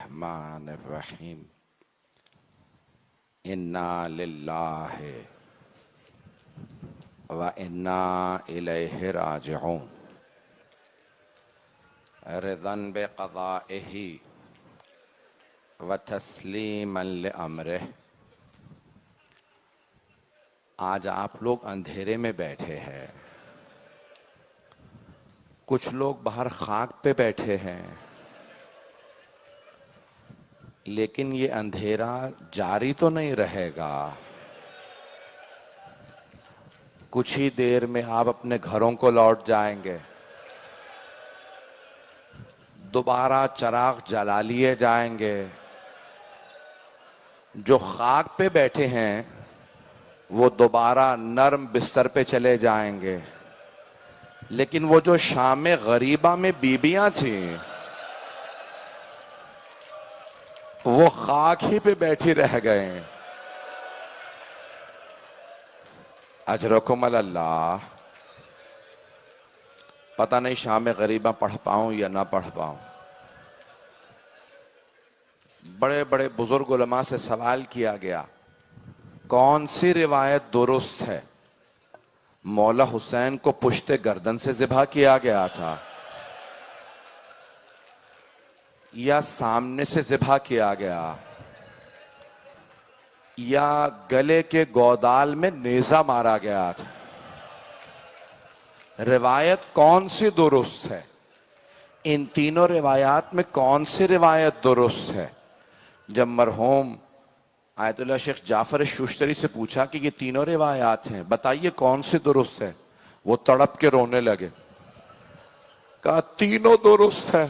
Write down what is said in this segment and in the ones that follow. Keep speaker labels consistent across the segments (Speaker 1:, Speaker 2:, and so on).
Speaker 1: الرحمن الرحیم انا للہ و انا الیہ راجعون رضا بقضائہ و تسلیما لامرہ۔ آج آپ لوگ اندھیرے میں بیٹھے ہیں، کچھ لوگ باہر خاک پہ بیٹھے ہیں، لیکن یہ اندھیرا جاری تو نہیں رہے گا۔ کچھ ہی دیر میں آپ اپنے گھروں کو لوٹ جائیں گے، دوبارہ چراغ جلا لیے جائیں گے۔ جو خاک پہ بیٹھے ہیں وہ دوبارہ نرم بستر پہ چلے جائیں گے، لیکن وہ جو شام غریبہ میں بیویاں تھیں وہ خاک ہی پہ بیٹھی رہ گئے۔ اجرکم اللہ۔ پتہ نہیں شام غریبہ پڑھ پاؤں یا نہ پڑھ پاؤں۔ بڑے بڑے بزرگ علماء سے سوال کیا گیا، کون سی روایت درست ہے؟ مولا حسین کو پشت گردن سے ذبح کیا گیا تھا یا سامنے سے ذبح کیا گیا یا گلے کے گودال میں نیزہ مارا گیا تھا؟ روایت کون سی درست ہے؟ ان تینوں روایات میں کون سی روایت درست ہے؟ جب مرحوم آیت اللہ شیخ جعفر شوشتری سے پوچھا کہ یہ تینوں روایات ہیں، بتائیے کون سی درست ہے؟ وہ تڑپ کے رونے لگے، کہا تینوں درست ہے۔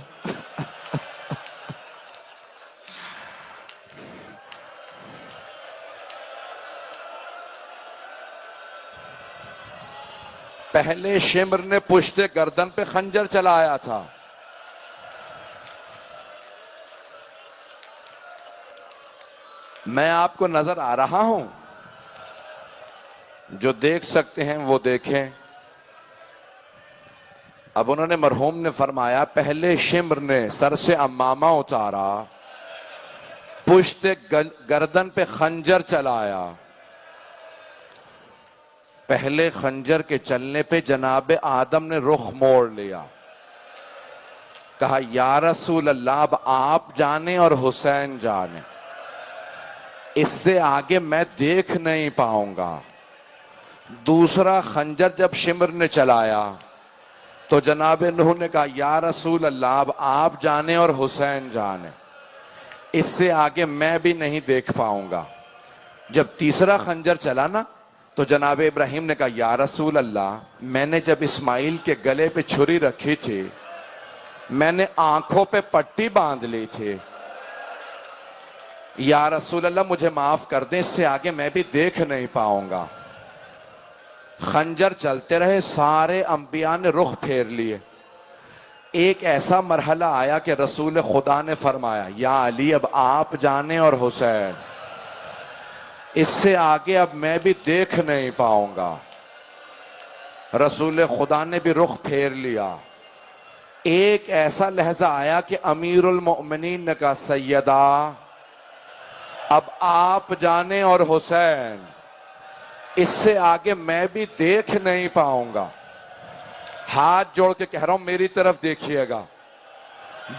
Speaker 1: پہلے شمر نے پشت گردن پہ خنجر چلایا تھا، میں آپ کو نظر آ رہا ہوں، جو دیکھ سکتے ہیں وہ دیکھیں۔ اب انہوں نے مرحوم نے فرمایا پہلے شمر نے سر سے عمامہ اتارا، پشت گردن پہ خنجر چلایا۔ پہلے خنجر کے چلنے پہ جناب آدم نے رخ موڑ لیا، کہا یا رسول اللہ اب آپ جانے اور حسین جانے، اس سے آگے میں دیکھ نہیں پاؤں گا۔ دوسرا خنجر جب شمر نے چلایا تو جناب نوح نے کہا یا رسول اللہ اب آپ جانے اور حسین جانے، اس سے آگے میں بھی نہیں دیکھ پاؤں گا۔ جب تیسرا خنجر چلا نا تو جناب ابراہیم نے کہا یا رسول اللہ میں نے جب اسماعیل کے گلے پہ چھری رکھی تھی میں نے آنکھوں پہ پٹی باندھ لی تھی، یا رسول اللہ مجھے معاف کر دیں، اس سے آگے میں بھی دیکھ نہیں پاؤں گا۔ خنجر چلتے رہے، سارے انبیاء نے رخ پھیر لیے۔ ایک ایسا مرحلہ آیا کہ رسول خدا نے فرمایا یا علی اب آپ جانے اور حسین، اس سے آگے اب میں بھی دیکھ نہیں پاؤں گا۔ رسول خدا نے بھی رخ پھیر لیا۔ ایک ایسا لحظہ آیا کہ امیر المؤمنین نے کہا سیدہ اب آپ جانے اور حسین، اس سے آگے میں بھی دیکھ نہیں پاؤں گا۔ ہاتھ جوڑ کے کہہ رہا ہوں میری طرف دیکھیے گا۔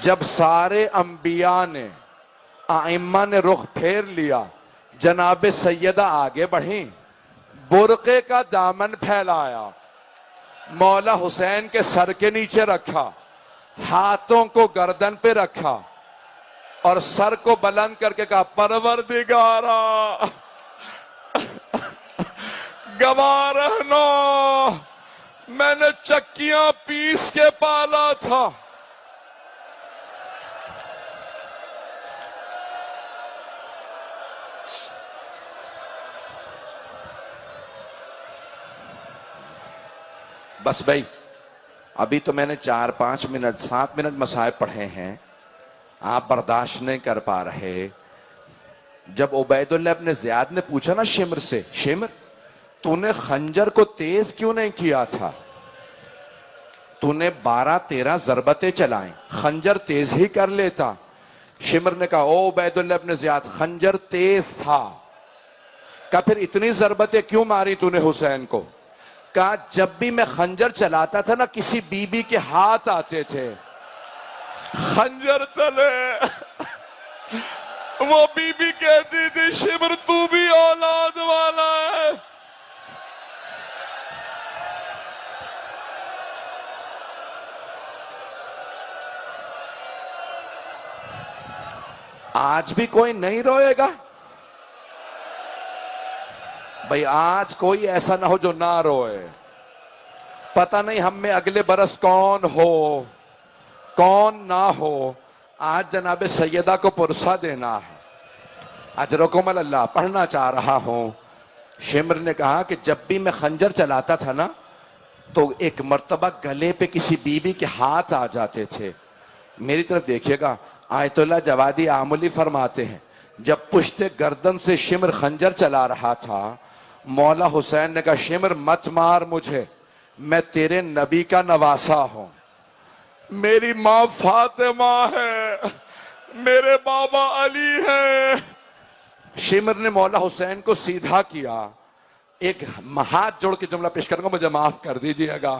Speaker 1: جب سارے انبیاء نے ائمہ نے رخ پھیر لیا، جناب سیدہ آگے بڑھیں، برقعے کا دامن پھیلایا، مولا حسین کے سر کے نیچے رکھا، ہاتھوں کو گردن پہ رکھا اور سر کو بلند کر کے کہا پروردگارا گواہ رہنا میں نے چکیاں پیس کے پالا تھا، بس بھائی ابھی تو میں نے 4-5 منٹ 7 منٹ مسائل پڑھے ہیں، آپ برداشت نہیں کر پا رہے۔ جب عبید اللہ ابن زیاد نے پوچھا نا شمر سے، شمر تو نے خنجر کو تیز کیوں نہیں کیا تھا؟ تو نے 12-13 ضربتیں چلائیں، خنجر تیز ہی کر لیتا، شمر نے کہا او عبید اللہ ابن زیاد خنجر تیز تھا. کہا پھر اتنی ضربتیں کیوں ماری تو نے حسین کو؟ کہا جب بھی میں خنجر چلاتا تھا نا کسی بی بی کے ہاتھ آتے تھے. خنجر چلے وہ بی بی کہتی تھی شمر تو بھی اولاد والا ہے. آج بھی کوئی نہیں روئے گا بھئی؟ آج کوئی ایسا نہ ہو جو نہ روئے. پتہ نہیں ہم میں اگلے برس کون ہو کون نہ ہو. آج جناب سیدہ کو پرسہ دینا ہے. اجرکم اللہ پڑھنا چاہ رہا ہوں. شمر نے کہا کہ جب بھی میں خنجر چلاتا تھا نا تو ایک مرتبہ گلے پہ کسی بیوی کے ہاتھ آ جاتے تھے. میری طرف دیکھیے گا آیت اللہ جوادی آملی فرماتے ہیں جب پشت گردن سے شمر خنجر چلا رہا تھا مولا حسین نے کہا شمر مت مار مجھے، میں تیرے نبی کا نواسا ہوں. میری ماں فاطمہ ہے، میرے بابا علی ہیں. شمر نے مولا حسین کو سیدھا کیا. ایک ہاتھ جوڑ کے جملہ پیش کروں گا، مجھے معاف کر دیجئے گا.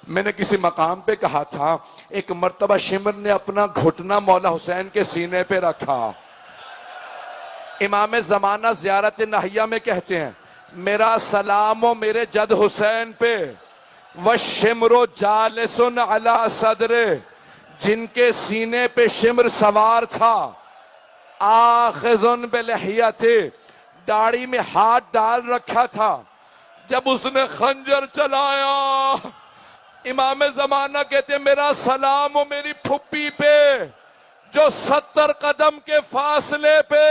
Speaker 1: میں نے کسی مقام پہ کہا تھا ایک مرتبہ شمر نے اپنا گھٹنا مولا حسین کے سینے پہ رکھا. امام زمانہ زیارت نہیہ میں کہتے ہیں میرا سلام و میرے جد حسین پہ وَالشِّمْرُ جَالِسٌ عَلَىٰ صَدْرِ، جن کے سینے پہ شمر سوار تھا. آخذٌ بِلِحْيَتِهِ، داڑھی میں ہاتھ ڈال رکھا تھا. جب اس نے خنجر چلایا امام زمانہ کہتے ہیں میرا سلام و میری پھپھی پہ جو 70 قدم کے فاصلے پہ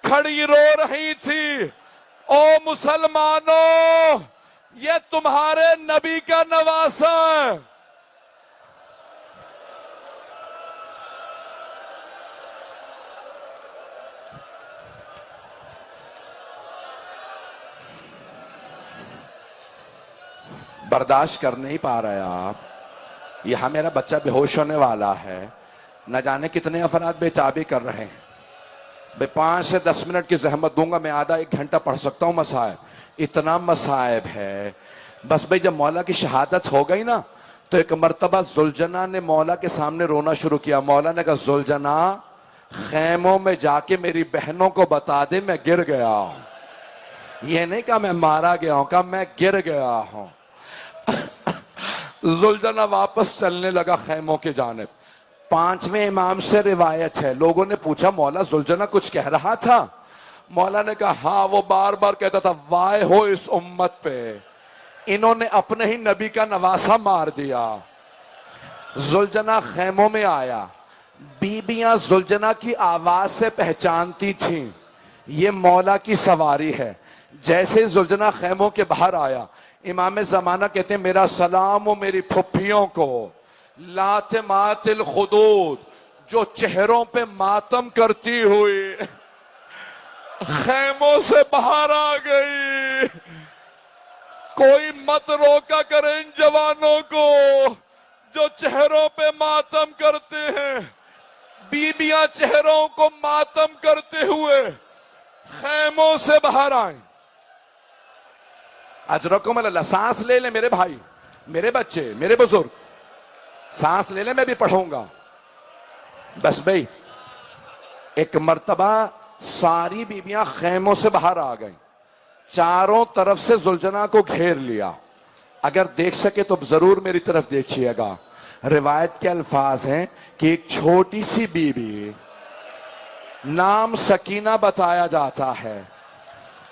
Speaker 1: کھڑی رو رہی تھی. او مسلمانوں یہ تمہارے نبی کا نواسا ہے. برداشت کر نہیں پا رہے آپ. یہاں میرا بچہ بے ہوش ہونے والا ہے، نہ جانے کتنے افراد بے تابی کر رہے ہیں. 5 سے 10 منٹ کی زحمت دوں گا، میں آدھا 1 گھنٹہ پڑھ سکتا ہوں مصائب. اتنا مصائب ہے. بس بھئی جب مولا کی شہادت ہو گئی نا تو ایک مرتبہ زلجنا نے مولا کے سامنے رونا شروع کیا. مولا نے کہا زلجنا خیموں میں جا کے میری بہنوں کو بتا دے میں گر گیا ہوں. یہ نہیں کہا میں مارا گیا ہوں، کہا میں گر گیا ہوں. زلجنا واپس چلنے لگا خیموں کی جانب. 5ویں امام سے روایت ہے لوگوں نے پوچھا مولا زلجنا کچھ کہہ رہا تھا؟ مولا نے کہا ہاں وہ بار بار کہتا تھا وائے ہو اس امت پہ، انہوں نے اپنے ہی نبی کا نواسا مار دیا. زلجنا خیموں میں آیا. بیبیاں زلجنا کی آواز سے پہچانتی تھیں یہ مولا کی سواری ہے. جیسے زلجنا خیموں کے باہر آیا امام زمانہ کہتے ہیں میرا سلام و میری پھپھیوں کو لاتمات الخدود جو چہروں پہ ماتم کرتی ہوئی خیموں سے باہر آ گئی. کوئی مت روکا کرے ان جوانوں کو جو چہروں پہ ماتم کرتے ہیں. بیبیاں چہروں کو ماتم کرتے ہوئے خیموں سے باہر آئیں. اجرکم اللہ. سانس لے لیں میرے بھائی، میرے بچے، میرے بزرگ، سانس لے لیں، میں بھی پڑھوں گا. بس بھئی ایک مرتبہ ساری بیبیاں خیموں سے باہر آ گئیں. چاروں طرف سے زلجنا کو گھیر لیا. اگر دیکھ سکے تو ضرور میری طرف دیکھیے گا. روایت کے الفاظ ہیں کہ ایک چھوٹی سی بیوی نام سکینہ بتایا جاتا ہے،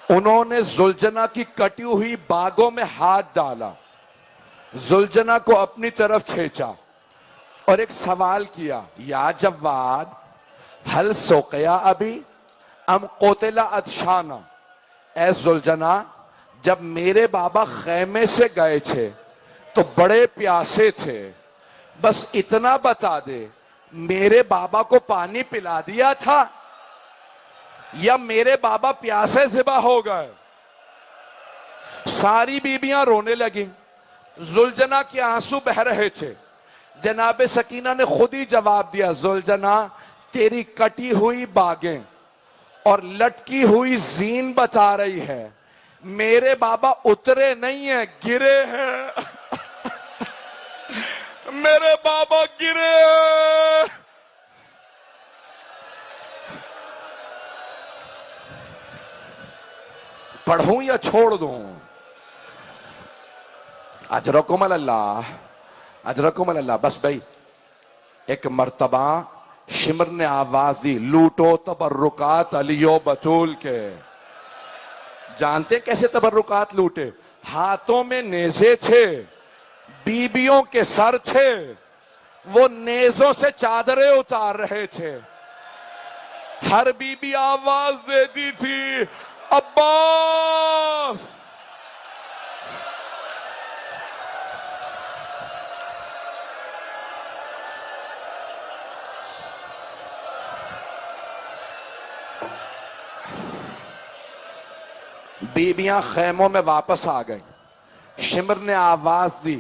Speaker 1: انہوں نے زلجنا کی کٹی ہوئی باگوں میں ہاتھ ڈالا، زلجنا کو اپنی طرف کھینچا اور ایک سوال کیا یا جواد حل سوقیا ابھی ام قتل ادشانا. اے زلجنا جب میرے بابا خیمے سے گئے تھے تو بڑے پیاسے تھے، بس اتنا بتا دے میرے بابا کو پانی پلا دیا تھا یا میرے بابا پیاسے ذبح ہو گئے. ساری بیبیاں رونے لگیں. زلجنا کے آنسو بہہ رہے تھے. جناب سکینہ نے خود ہی جواب دیا زلجنا تیری کٹی ہوئی باغیں اور لٹکی ہوئی زین بتا رہی ہے، میرے بابا اترے نہیں ہیں، گرے ہیں۔ میرے بابا گرے ہیں۔ پڑھوں یا چھوڑ دوں؟ اجرکم اللہ، اجرکم اللہ۔ بس بھائی، ایک مرتبہ شمر نے آواز دی، لوٹو تبرکات علی و بطول کے۔ جانتے کیسے تبرکات لوٹے؟ ہاتھوں میں نیزے تھے، بیبیوں کے سر تھے، وہ نیزوں سے چادریں اتار رہے تھے۔ ہر بی بی آواز دیتی تھی، عباس۔ بیبیاں خیموں میں واپس آ گئیں۔ شمر نے آواز دی،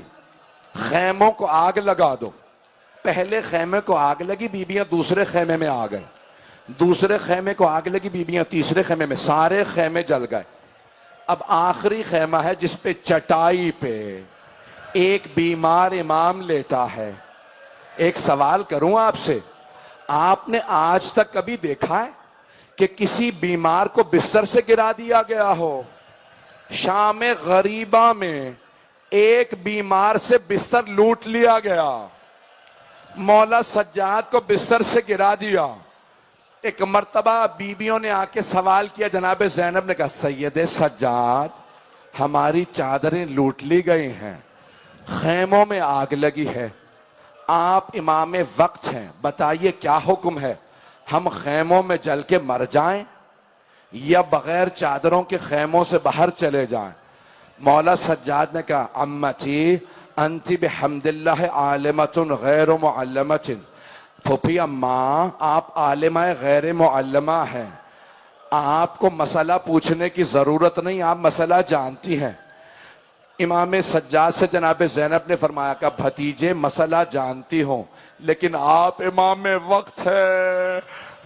Speaker 1: خیموں کو آگ لگا دو۔ پہلے خیمے کو آگ لگی، بیبیاں دوسرے خیمے میں آ گئیں۔ دوسرے خیمے کو آگ لگی، بیبیاں تیسرے خیمے میں، سارے خیمے جل گئے۔ اب آخری خیمہ ہے جس پہ چٹائی پہ ایک بیمار امام لیٹا ہے۔ ایک سوال کروں آپ سے، آپ نے آج تک کبھی دیکھا ہے کہ کسی بیمار کو بستر سے گرا دیا گیا ہو؟ شام غریبہ میں ایک بیمار سے بستر لوٹ لیا گیا، مولا سجاد کو بستر سے گرا دیا۔ ایک مرتبہ بیویوں نے آ کے سوال کیا، جناب زینب نے کہا، سید سجاد، ہماری چادریں لوٹ لی گئی ہیں، خیموں میں آگ لگی ہے، آپ امام وقت ہیں، بتائیے کیا حکم ہے؟ ہم خیموں میں جل کے مر جائیں یا بغیر چادروں کے خیموں سے باہر چلے جائیں؟ مولا سجاد نے کہا، امتی انت بحمد اللہ عالمۃ غیر معلمۃ۔ پھوپھی اماں، آپ عالمہ غیر معلمہ ہیں، آپ کو مسئلہ پوچھنے کی ضرورت نہیں، آپ مسئلہ جانتی ہیں۔ امام سجاد سے جناب زینب نے فرمایا کہ بھتیجے مسئلہ جانتی ہوں، لیکن آپ امام وقت ہے،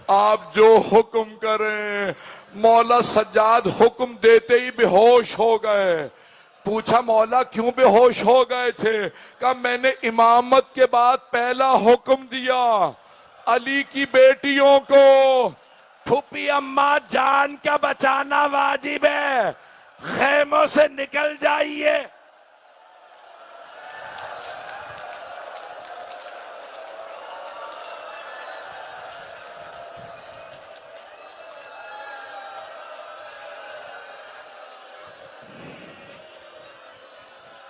Speaker 1: آپ جو حکم کریں۔ مولا سجاد حکم دیتے ہی بے ہوش ہو گئے۔ پوچھا، مولا کیوں بے ہوش ہو گئے تھے؟ کہا، میں نے امامت کے بعد پہلا حکم دیا علی کی بیٹیوں کو، پھوپھی اماں جان کا بچانا واجب ہے، خیموں سے نکل جائیے۔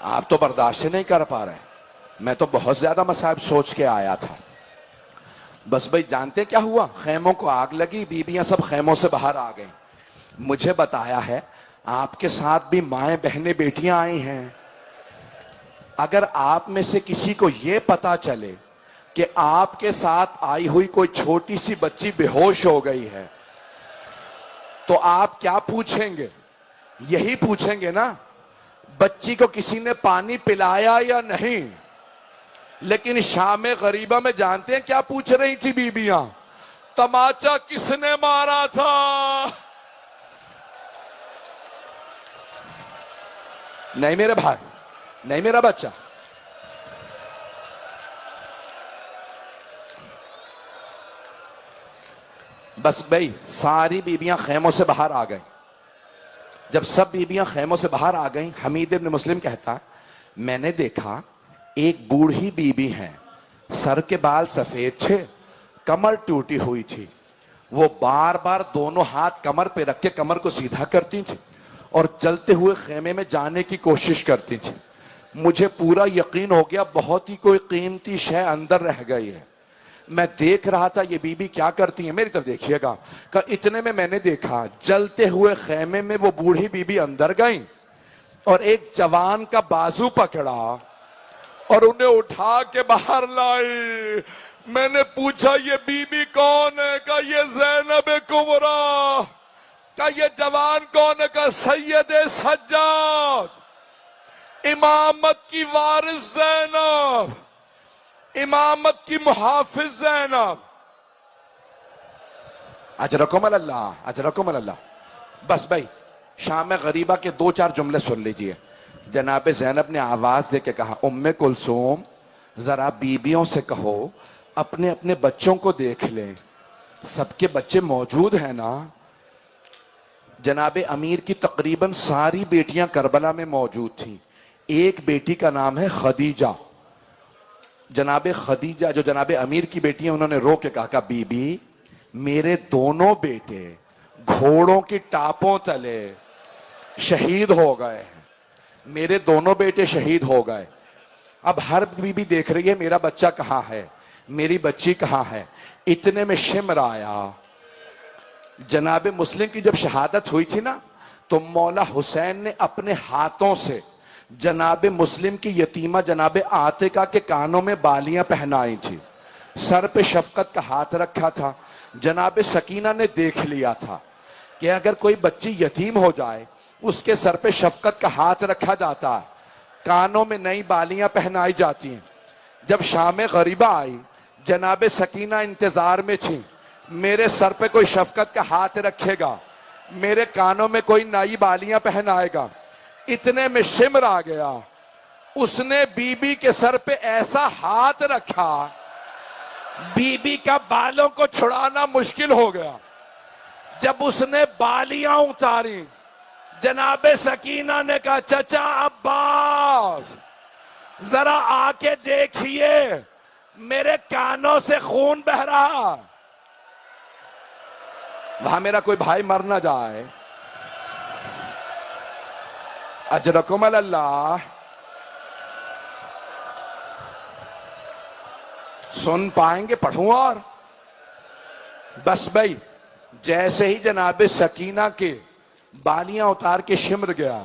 Speaker 1: آپ تو برداشت نہیں کر پا رہے، میں تو بہت زیادہ مصائب سوچ کے آیا تھا۔ بس بھائی، جانتے کیا ہوا؟ خیموں کو آگ لگی، بیبیاں سب خیموں سے باہر آ گئیں۔ مجھے بتایا ہے آپ کے ساتھ بھی مائیں بہنیں بیٹیاں آئی ہیں۔ اگر آپ میں سے کسی کو یہ پتا چلے کہ آپ کے ساتھ آئی ہوئی کوئی چھوٹی سی بچی بے ہوش ہو گئی ہے تو آپ کیا پوچھیں گے؟ یہی پوچھیں گے نا، بچی کو کسی نے پانی پلایا یا نہیں؟ لیکن شام غریبہ میں جانتے ہیں کیا پوچھ رہی تھی بیبیاں؟ تماچا کس نے مارا تھا؟ نہیں میرے بھائی، نہیں میرا بچہ۔ بس بھائی، ساری بیبیاں خیموں سے باہر آ گئیں۔ جب سب بیبیاں خیموں سے باہر آ گئیں، حمید ابن مسلم کہتا، میں نے دیکھا ایک بوڑھی بیوی ہے، سر کے بال سفید تھے، کمر ٹوٹی ہوئی تھی، وہ بار بار دونوں ہاتھ کمر پہ رکھ کے کمر کو سیدھا کرتی تھی اور چلتے ہوئے خیمے میں جانے کی کوشش کرتی تھی۔ مجھے پورا یقین ہو گیا بہت ہی کوئی قیمتی شے اندر رہ گئی ہے۔ میں دیکھ رہا تھا یہ بی بی کیا کرتی ہیں، میری طرف دیکھیے گا۔ کہ اتنے میں نے دیکھا جلتے ہوئے خیمے میں وہ بوڑھی بی بی اندر گئیں اور ایک جوان کا بازو پکڑا اور انہیں اٹھا کے باہر لائی۔ میں نے پوچھا، یہ بی بی کون ہے؟ کہا، یہ زینب کبریٰ۔ کہا، یہ جوان کون ہے؟ کہا، سید سجاد، امامت کی وارث زینب، امامت کی محافظ زینب۔ اجرکم اللہ، اجرکم اللہ۔ بس بھائی شام غریبہ کے 2-4 جملے سن لیجئے۔ جناب زینب نے آواز دے کے کہا ام کلثوم ذرا بیویوں سے کہو اپنے اپنے بچوں کو دیکھ لیں، سب کے بچے موجود ہیں نا؟ جناب امیر کی تقریباً ساری بیٹیاں کربلا میں موجود تھیں، ایک بیٹی کا نام ہے خدیجہ۔ جناب خدیجہ جو جناب امیر کی بیٹی ہیں، انہوں نے رو کے کہا کہ بی بی میرے دونوں بیٹے گھوڑوں کی ٹاپوں تلے شہید ہو گئے ہیں، میرے دونوں بیٹے شہید ہو گئے۔ اب ہر بی بی دیکھ رہی ہے میرا بچہ کہاں ہے، میری بچی کہاں ہے۔ اتنے میں شمر آیا۔ جناب مسلم کی جب شہادت ہوئی تھی نا تو مولا حسین نے اپنے ہاتھوں سے جناب مسلم کی یتیمہ جناب عاتقہ کے کانوں میں بالیاں پہنائی تھی، سر پہ شفقت کا ہاتھ رکھا تھا۔ جناب سکینہ نے دیکھ لیا تھا کہ اگر کوئی بچی یتیم ہو جائے اس کے سر پہ شفقت کا ہاتھ رکھا جاتا ہے، کانوں میں نئی بالیاں پہنائی جاتی ہیں۔ جب شام غریبہ آئی جناب سکینہ انتظار میں تھی، میرے سر پہ کوئی شفقت کا ہاتھ رکھے گا، میرے کانوں میں کوئی نئی بالیاں پہنائے گا۔ اتنے میں شمر آ گیا، اس نے بی بی کے سر پہ ایسا ہاتھ رکھا بی بی کا بالوں کو چھڑانا مشکل ہو گیا۔ جب اس نے بالیاں اتاری جناب سکینہ نے کہا چچا عباس ذرا آ کے دیکھیے میرے کانوں سے خون بہ رہا، وہاں میرا کوئی بھائی مر نہ جائے۔ اجرکم اللہ۔ سن پائیں گے پڑھوں اور بس بھائی جیسے ہی جناب سکینہ کے بالیاں اتار کے شمر گیا،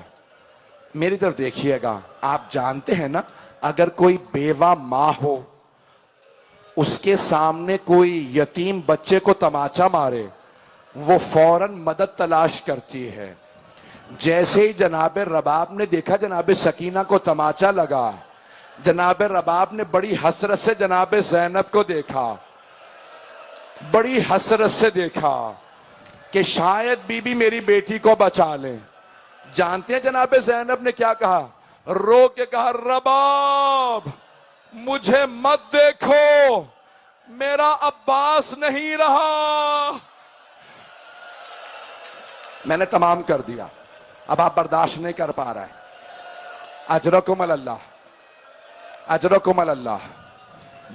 Speaker 1: میری طرف دیکھیے گا، آپ جانتے ہیں نا اگر کوئی بیوہ ماں ہو اس کے سامنے کوئی یتیم بچے کو تماچا مارے وہ فوراً مدد تلاش کرتی ہے۔ جیسے ہی جناب رباب نے دیکھا جناب سکینہ کو تماچا لگا، جناب رباب نے بڑی حسرت سے جناب زینب کو دیکھا، بڑی حسرت سے دیکھا کہ شاید بی بی میری بیٹی کو بچا لیں۔ جانتے ہیں جناب زینب نے کیا کہا؟ رو کے کہا رباب مجھے مت دیکھو، میرا عباس نہیں رہا۔ میں نے تمام کر دیا، اب آپ برداشت نہیں کر پا رہے۔ اجرکم اللہ، اجرکم اللہ۔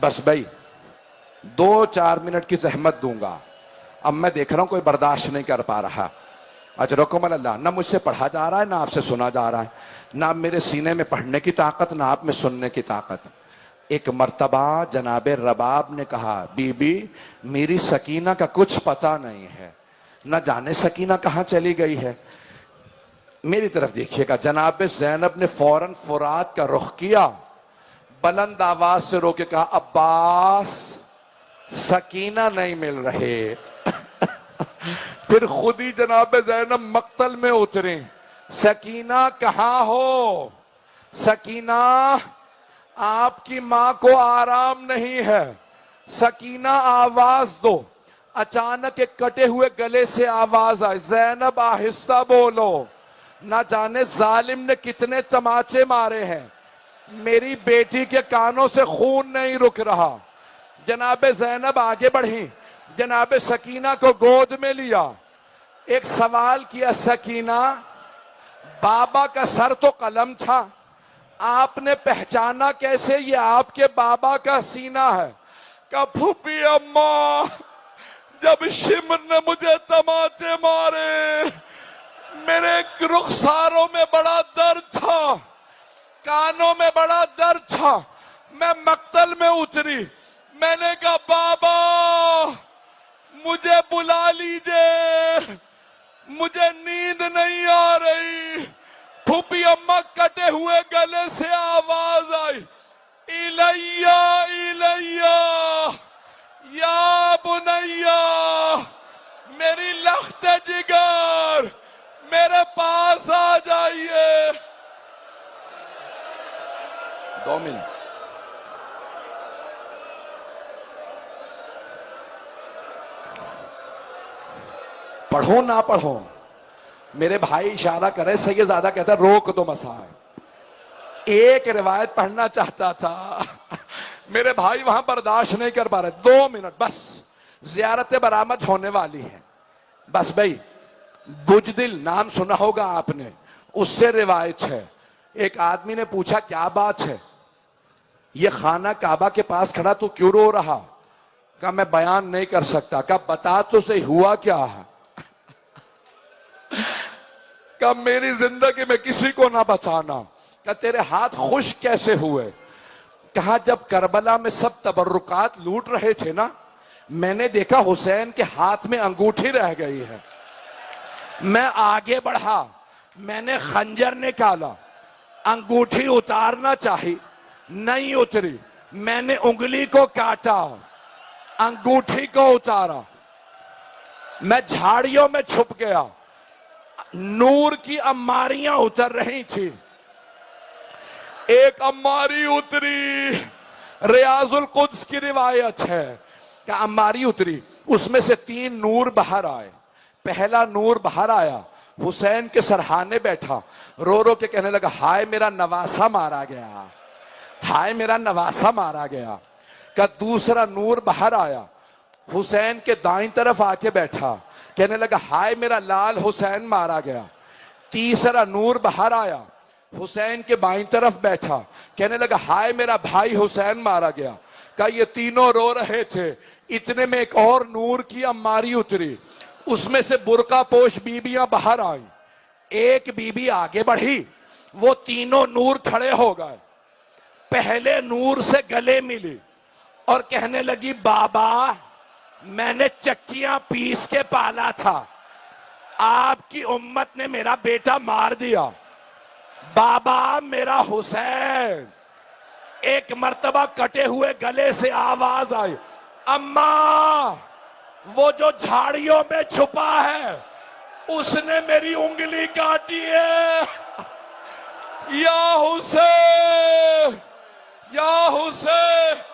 Speaker 1: بس بھائی 2-4 منٹ کی زحمت دوں گا، اب میں دیکھ رہا ہوں کوئی برداشت نہیں کر پا رہا۔ اجرکم اللہ۔ نہ مجھ سے پڑھا جا رہا ہے نہ آپ سے سنا جا رہا ہے، نہ میرے سینے میں پڑھنے کی طاقت نہ آپ میں سننے کی طاقت۔ ایک مرتبہ جناب رباب نے کہا بی بی میری سکینہ کا کچھ پتہ نہیں ہے، نہ جانے سکینہ کہاں چلی گئی ہے۔ میری طرف دیکھیے گا، جناب زینب نے فوراً فرات کا رخ کیا، بلند آواز سے رو کے کہا عباس سکینہ نہیں مل رہے۔ پھر خود ہی جناب زینب مقتل میں اتریں، سکینہ کہاں ہو؟ سکینہ آپ کی ماں کو آرام نہیں ہے، سکینہ آواز دو۔ اچانک ایک کٹے ہوئے گلے سے آواز آئی زینب آہستہ بولو، نہ جانے ظالم نے کتنے تماچے مارے ہیں، میری بیٹی کے کانوں سے خون نہیں رک رہا۔ جناب زینب آگے بڑھی، جناب سکینہ کو گود میں لیا، ایک سوال کیا سکینہ بابا کا سر تو قلم تھا، آپ نے پہچانا کیسے یہ آپ کے بابا کا سینہ ہے؟ کہا پھوپھی اماں جب شمر نے مجھے تماچے مارے میرے رخساروں میں بڑا درد تھا، کانوں میں بڑا درد تھا، میں مقتل میں اتری، میں نے کہا بابا مجھے بلا لیجئے، مجھے نیند نہیں آ رہی۔ پھوپھی اماں کٹے ہوئے گلے سے آواز آئی الیہ الیہ یا بنیہ، میری لخت جگر میرے پاس آ جائیے۔ 2 منٹ۔ پڑھو نہ پڑھو. میرے بھائی اشارہ کرے, سید زادہ کہتا ہے روک دو مسائل. ایک روایت پڑھنا چاہتا تھا, میرے بھائی وہاں برداشت نہیں کر پا رہے. 2 منٹ بس, زیارت برآمد ہونے والی ہے. بس بھائی, بجدل نام سنا ہوگا آپ نے, اس سے روایت ہے. ایک آدمی نے پوچھا کیا بات ہے, یہ خانہ کعبہ کے پاس کھڑا تو کیوں رو رہا؟ کہا میں بیان نہیں کر سکتا. کہا بتا تو صحیح ہوا کیا ہے؟ کہا میری زندگی میں کسی کو نہ بچانا. کہا تیرے ہاتھ خشک کیسے ہوئے؟ کہا جب کربلا میں سب تبرکات لوٹ رہے تھے نا, میں نے دیکھا حسین کے ہاتھ میں انگوٹھی رہ گئی ہے. میں آگے بڑھا, میں نے خنجر نکالا, انگوٹھی اتارنا چاہی, نہیں اتری. میں نے انگلی کو کاٹا, انگوٹھی کو اتارا. میں جھاڑیوں میں چھپ گیا, نور کی اماریاں اتر رہی تھی. ایک اماری اتری, ریاض القدس کی روایت ہے کہ اماری اتری, اس میں سے 3 نور باہر آئے. پہلا نور باہر آیا, حسین کے سرہانے بیٹھا, رو رو کے کہنے لگا ہائے میرا نواسا مارا گیا, ہائے میرا نواسا مارا گیا. کہ دوسرا نور باہر آیا, حسین کے دائیں طرف آ کے بیٹھا, کہنے لگا ہائے میرا لال حسین مارا گیا. تیسرا نور باہر آیا, حسین کے بائیں طرف بیٹھا, کہنے لگا ہائے میرا بھائی حسین مارا گیا. کہا یہ تینوں رو رہے تھے, اتنے میں ایک اور نور کی اماری اتری, اس میں سے برقع پوش بیبیاں باہر آئیں. ایک بیوی آگے بڑھی, وہ تینوں نور کھڑے ہو گئے. پہلے نور سے گلے ملی اور کہنے لگی بابا میں نے چکیاں پیس کے پالا تھا, آپ کی امت نے میرا بیٹا مار دیا. بابا میرا حسین. ایک مرتبہ کٹے ہوئے گلے سے آواز آئی, اماں وہ جو جھاڑیوں میں چھپا ہے اس نے میری انگلی کاٹی ہے. یا حسین, یا حسین.